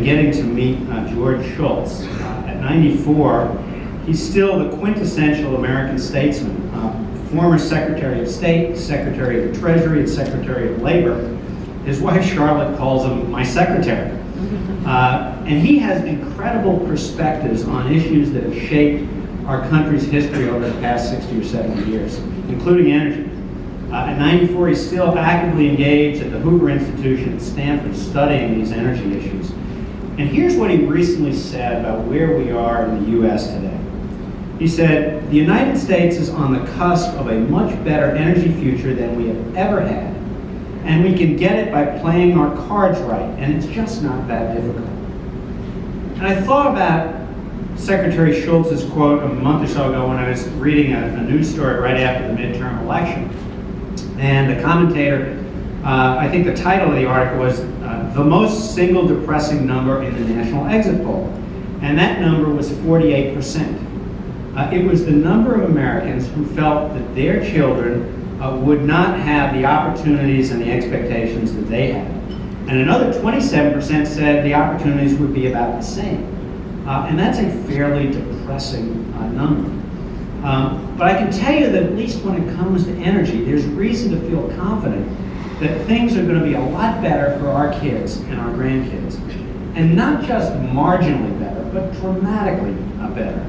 getting to meet George Shultz. At 94, he's still the quintessential American statesman, former Secretary of State, Secretary of the Treasury, and Secretary of Labor. His wife Charlotte calls him my secretary. And he has incredible perspectives on issues that have shaped our country's history over the past 60 or 70 years, including energy. At 94, he's still actively engaged at the Hoover Institution at Stanford studying these energy issues. And here's what he recently said about where we are in the U.S. today. He said, "The United States is on the cusp of a much better energy future than we have ever had. And we can get it by playing our cards right, and it's just not that difficult." And I thought about Secretary Shultz's quote a month or so ago when I was reading a news story right after the midterm election. And the commentator, I think the title of the article was "The Most Single Depressing Number in the National Exit Poll." And that number was 48%. It was the number of Americans who felt that their children would not have the opportunities and the expectations that they had. And another 27% said the opportunities would be about the same. And that's a fairly depressing number. But I can tell you that at least when it comes to energy, there's reason to feel confident that things are going to be a lot better for our kids and our grandkids. And not just marginally better, but dramatically better.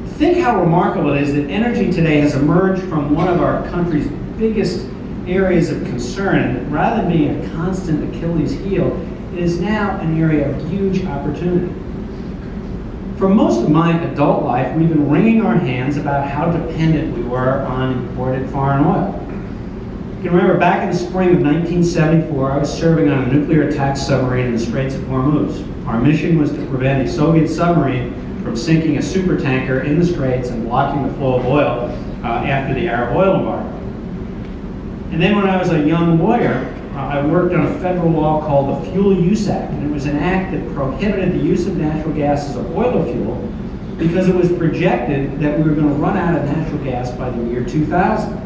Think how remarkable it is that energy today has emerged from one of our country's biggest areas of concern, and rather than being a constant Achilles heel, it is now an area of huge opportunity. For most of my adult life, we've been wringing our hands about how dependent we were on imported foreign oil. You can remember back in the spring of 1974, I was serving on a nuclear attack submarine in the Straits of Hormuz. Our mission was to prevent a Soviet submarine from sinking a supertanker in the Straits and blocking the flow of oil after the Arab oil embargo. And then when I was a young lawyer, I worked on a federal law called the Fuel Use Act, and it was an act that prohibited the use of natural gas as a boiler fuel because it was projected that we were going to run out of natural gas by the year 2000.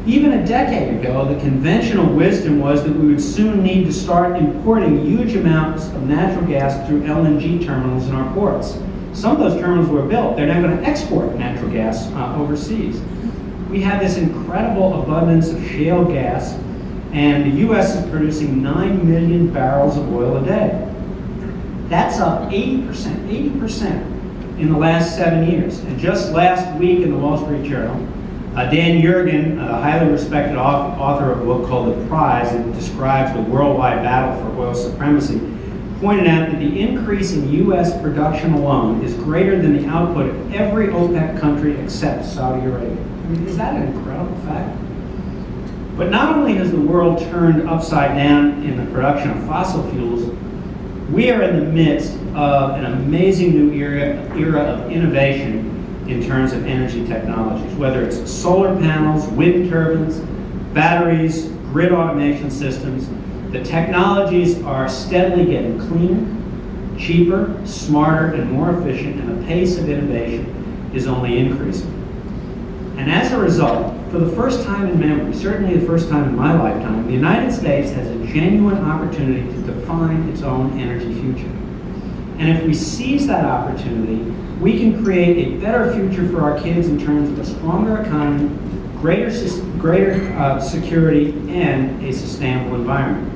Even a decade ago, the conventional wisdom was that we would soon need to start importing huge amounts of natural gas through LNG terminals in our ports. Some of those terminals were built. They're now going to export natural gas overseas. We have this incredible abundance of shale gas, and the U.S. is producing 9 million barrels of oil a day. That's up 80% in the last 7 years. And just last week in the Wall Street Journal, Dan Yergin, a highly respected author of a book called The Prize that describes the worldwide battle for oil supremacy, pointed out that the increase in U.S. production alone is greater than the output of every OPEC country except Saudi Arabia. I mean, is that an incredible fact? But not only has the world turned upside down in the production of fossil fuels, we are in the midst of an amazing new era of innovation in terms of energy technologies, whether it's solar panels, wind turbines, batteries, grid automation systems. The technologies are steadily getting cleaner, cheaper, smarter, and more efficient, and the pace of innovation is only increasing. And as a result, for the first time in memory, certainly the first time in my lifetime, the United States has a genuine opportunity to define its own energy future. And if we seize that opportunity, we can create a better future for our kids in terms of a stronger economy, greater security, and a sustainable environment.